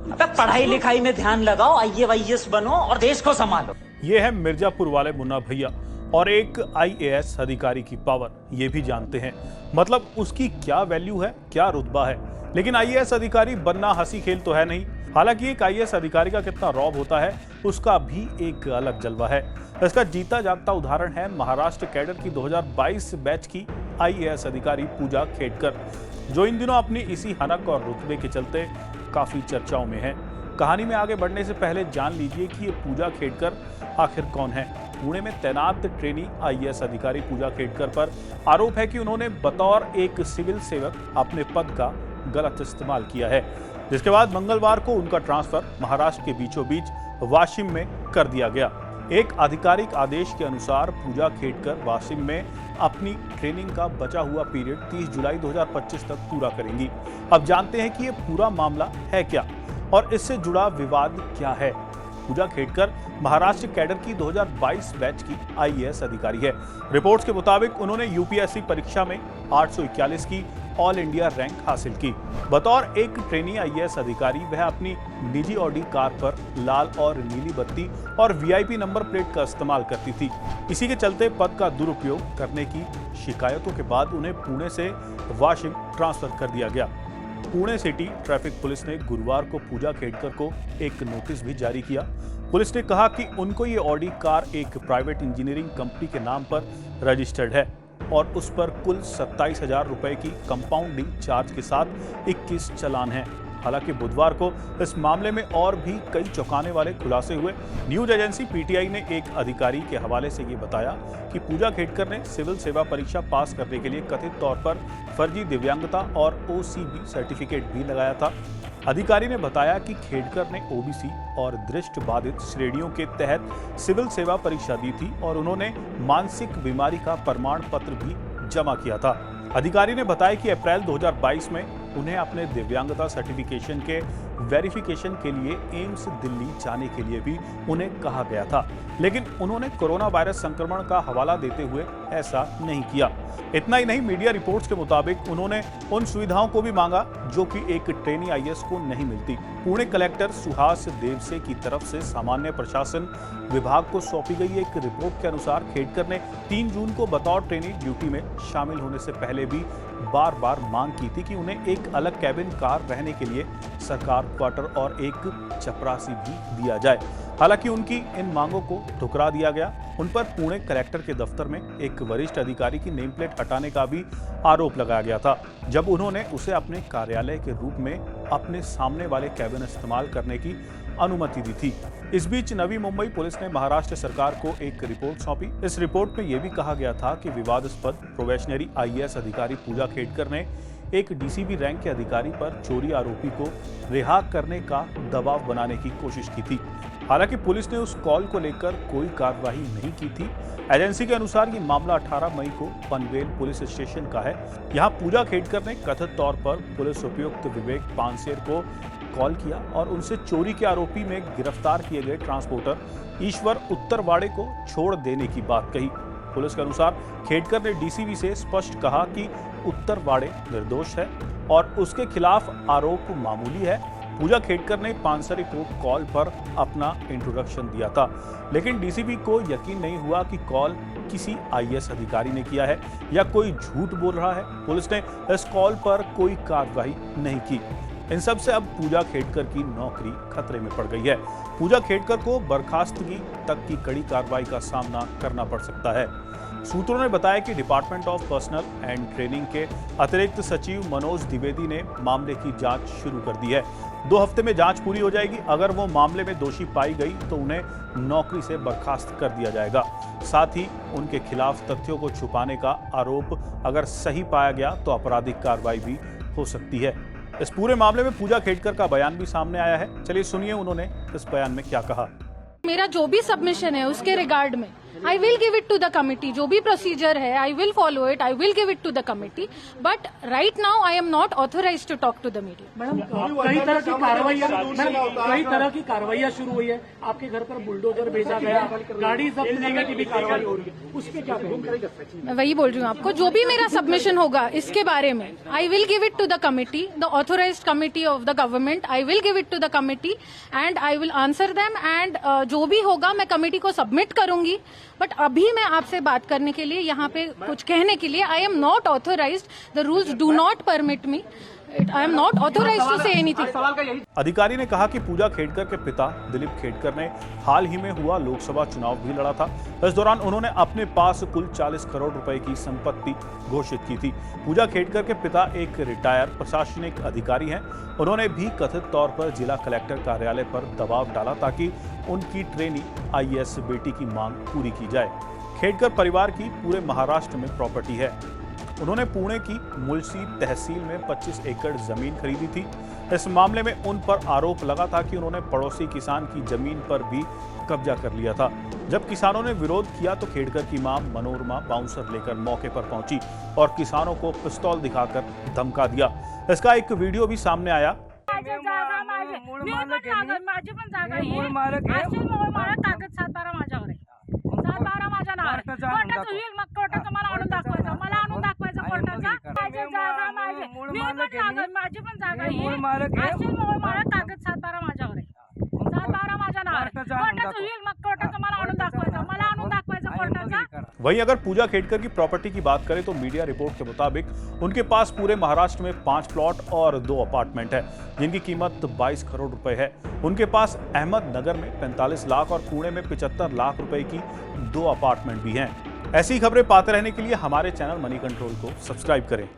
अबे पढ़ाई लिखाई में ध्यान लगाओ, IAS बनो और देश को संभालो। ये है मिर्जापुर वाले मुन्ना भैया और एक IAS अधिकारी की पावर, ये भी जानते हैं। मतलब उसकी क्या वैल्यू है, क्या रुतबा है। लेकिन IAS अधिकारी बनना हंसी खेल तो है नहीं। हालांकि एक IAS अधिकारी का कितना रौब होता है, उसका भी एक अलग जलवा है। इसका जीता जागता उदाहरण है महाराष्ट्र कैडर की 2022 बैच की IAS अधिकारी पूजा खेडकर, जो इन दिनों अपनी इसी हनक और रुतबे के चलते काफी चर्चाओं में है। कहानी में आगे बढ़ने से पहले जान लीजिए कि ये पूजा खेडकर आखिर कौन है। पुणे में तैनात ट्रेनी IAS अधिकारी पूजा खेडकर पर आरोप है कि उन्होंने बतौर एक सिविल सेवक अपने पद का गलत इस्तेमाल किया है, जिसके बाद मंगलवार को उनका ट्रांसफर महाराष्ट्र के बीचों बीच वाशिम में कर दिया गया। एक आधिकारिक आदेश के अनुसार पूजा खेडकर वाशिम में अपनी ट्रेनिंग का बचा हुआ पीरियड 30 जुलाई 2025 तक पूरा करेंगी। अब जानते हैं कि ये पूरा मामला है क्या और इससे जुड़ा विवाद क्या है। पूजा खेडकर महाराष्ट्र कैडर की 2022 बैच की IAS अधिकारी है। रिपोर्ट्स के मुताबिक उन्होंने UPSC परीक्षा में 841 की ऑल इंडिया रैंक हासिल की। बतौर एक ट्रेनी IAS अधिकारी वह अपनी निजी ऑडी कार पर लाल और नीली बत्ती और VIP नंबर प्लेट का इस्तेमाल करती थी। इसी के चलते पद का दुरुपयोग करने की शिकायतों के बाद उन्हें पुणे से वाशिम ट्रांसफर कर दिया गया। पुणे सिटी ट्रैफिक पुलिस ने गुरुवार को पूजा खेडकर को एक नोटिस भी जारी किया। पुलिस ने कहा कि उनको ये ऑडी कार एक प्राइवेट इंजीनियरिंग कंपनी के नाम पर रजिस्टर्ड है और उस पर कुल 27,000 रुपए की कंपाउंडिंग चार्ज के साथ 21 चालान हैं। हालांकि बुधवार को इस मामले में और भी कई चौंकाने वाले खुलासे हुए। न्यूज एजेंसी PTI ने एक अधिकारी के हवाले से ये बताया कि पूजा खेडकर ने सिविल सेवा परीक्षा पास करने के लिए कथित तौर पर फर्जी दिव्यांगता और OCB सर्टिफिकेट भी लगाया था। अधिकारी ने बताया कि खेडकर ने OBC और दृष्टि बाधित श्रेणियों के तहत सिविल सेवा परीक्षा दी थी और उन्होंने मानसिक बीमारी का प्रमाण पत्र भी जमा किया था। अधिकारी ने बताया कि अप्रैल 2022 में उन्हें अपने दिव्यांगता सर्टिफिकेशन के वेरिफिकेशन के लिए एम्स दिल्ली जाने के लिए भी उन्हें कहा गया था, लेकिन उन्होंने कोरोना वायरस संक्रमण का हवाला देते हुए ऐसा नहीं किया। इतना ही नहीं, मीडिया रिपोर्ट्स के मुताबिक उन्होंने उन सुविधाओं को भी मांगा जो कि एक ट्रेनी IAS को नहीं मिलती। पुणे कलेक्टर सुहास देवसे की तरफ से सामान्य प्रशासन विभाग को सौंपी गई एक रिपोर्ट के अनुसार खेडकर ने 3 जून को बतौर ट्रेनी ड्यूटी में शामिल होने से पहले भी बार बार मांग की थी कि उन्हें एक अलग कैबिन कार रहने के लिए सरकार क्वार्टर और एक चपरासी भी दिया जाए। हालांकि उनकी इन मांगों को ठुकरा दिया गया। उन पर पुणे कलेक्टर के दफ्तर में एक वरिष्ठ अधिकारी की नेम प्लेट हटाने का भी आरोप लगाया गया था, जब उन्होंने उसे अपने कार्यालय के रूप में अपने सामने वाले कैबिन इस्तेमाल करने की अनुमति दी थी। इस बीच नवी मुंबई पुलिस ने महाराष्ट्र सरकार को एक रिपोर्ट सौंपी। इस रिपोर्ट में यह भी कहा गया था कि विवादास्पद प्रोबेशनरी IAS अधिकारी पूजा खेडकर ने एक DCP रैंक के अधिकारी पर चोरी आरोपी को रिहा करने का दबाव बनाने की कोशिश की थी। हालांकि पुलिस ने उस कॉल को लेकर कोई कार्रवाई नहीं की थी। एजेंसी के अनुसार ये मामला 18 मई को पनवेल पुलिस स्टेशन का है। यहाँ पूजा खेडकर ने कथित तौर पर पुलिस उपायुक्त विवेक पानसेर को कॉल किया और उनसे चोरी के आरोपी में गिरफ्तार किए गए ट्रांसपोर्टर ईश्वर उत्तरवाड़े को छोड़ देने की बात कही। पुलिस के अनुसार खेडकर ने DCP से स्पष्ट कहा कि उत्तरवाड़े निर्दोष है और उसके खिलाफ आरोप मामूली है। पूजा खेडकर ने पानसरे को कॉल पर अपना इंट्रोडक्शन दिया था, लेकिन DCP को यकीन नहीं हुआ कि कॉल किसी IAS अधिकारी ने किया है या कोई झूठ बोल रहा है। पुलिस ने इस कॉल पर कोई कार्रवाई नहीं की। इन सब से अब पूजा खेडकर की नौकरी खतरे में पड़ गई है। पूजा खेडकर को बर्खास्तगी तक की कड़ी कार्रवाई का सामना करना पड़ सकता है। सूत्रों ने बताया कि department of personal and training के अतिरिक्त सचिव मनोज द्विवेदी ने मामले की जांच शुरू कर दी है। 2 हफ्ते में जांच पूरी हो जाएगी। अगर वो मामले में दोषी पाई गई तो उन्हें नौकरी से बर्खास्त कर दिया जाएगा। साथ ही उनके खिलाफ तथ्यों को छुपाने का आरोप अगर सही पाया गया तो आपराधिक कार्रवाई भी हो सकती है। इस पूरे मामले में पूजा खेडकर का बयान भी सामने आया है। चलिए सुनिए उन्होंने इस बयान में क्या कहा। मेरा जो भी सबमिशन है उसके रिगार्ड में I will give it to the committee. जो भी प्रोसीजर है I will follow it, I will give it to the committee. But right now I am not authorise to talk to the media. Madam कई तरह की कार्रवाइयां शुरू हुई है. आपके घर पर बुलडोजर भेजा गया, गाड़ी जब्त लेने की भी कार्रवाई हो रही है, उस पर क्या करेंगे? मैं वही बोल रही हूँ आपको, जो भी मेरा सबमिशन होगा इसके बारे में I will give it to the committee, the authorised committee of the government. I will give it to the committee and I will answer them. And जो भी होगा मैं कमिटी को सबमिट करूंगी. बट अभी मैं आपसे बात करने के लिए यहाँ पे कुछ कहने के लिए I am not authorised. The rules do not permit me. I am not authorised to say anything. अधिकारी ने कहा कि पूजा खेडकर के पिता दिलीप खेडकर ने हाल ही में हुआ लोकसभा चुनाव भी लड़ा था. इस दौरान उन्होंने अपने पास कुल 40 करोड़ रुपए की संपत्ति घोषित की थी. पूजा खेडकर के पिता एक रिटायर प्रशासनिक अधिकारी हैं. उन्होंने भी कथित तौर पर जिला कलेक्टर कार्यालय पर दबाव डाला ताकि उनकी ट्रेनी आईएएस बेटी की मांग पूरी की जाए. खेडकर परिवार की पूरे महाराष्ट्र में प्रॉपर्टी है. उन्होंने पुणे की मुलसी तहसील में 25 एकड़ जमीन खरीदी थी. इस मामले में उन पर आरोप लगा था कि उन्होंने पड़ोसी किसान की जमीन पर भी कब्जा कर लिया था. जब किसानों ने विरोध किया तो खेडकर की मां मनोरमा बाउंसर लेकर मौके पर पहुंची और किसानों को पिस्तौल दिखाकर धमका दिया. इसका एक वीडियो भी सामने आया. वहीं अगर पूजा खेडकर की प्रॉपर्टी की बात करें तो मीडिया रिपोर्ट के मुताबिक उनके पास पूरे महाराष्ट्र में 5 प्लॉट और 2 अपार्टमेंट है जिनकी कीमत 22 करोड़ रुपए है. उनके पास अहमदनगर में 45 लाख और पुणे में 75 लाख रुपए की 2 अपार्टमेंट भी हैं. ऐसी खबरें पाते रहने के लिए हमारे चैनल मनी कंट्रोल को सब्सक्राइब करें.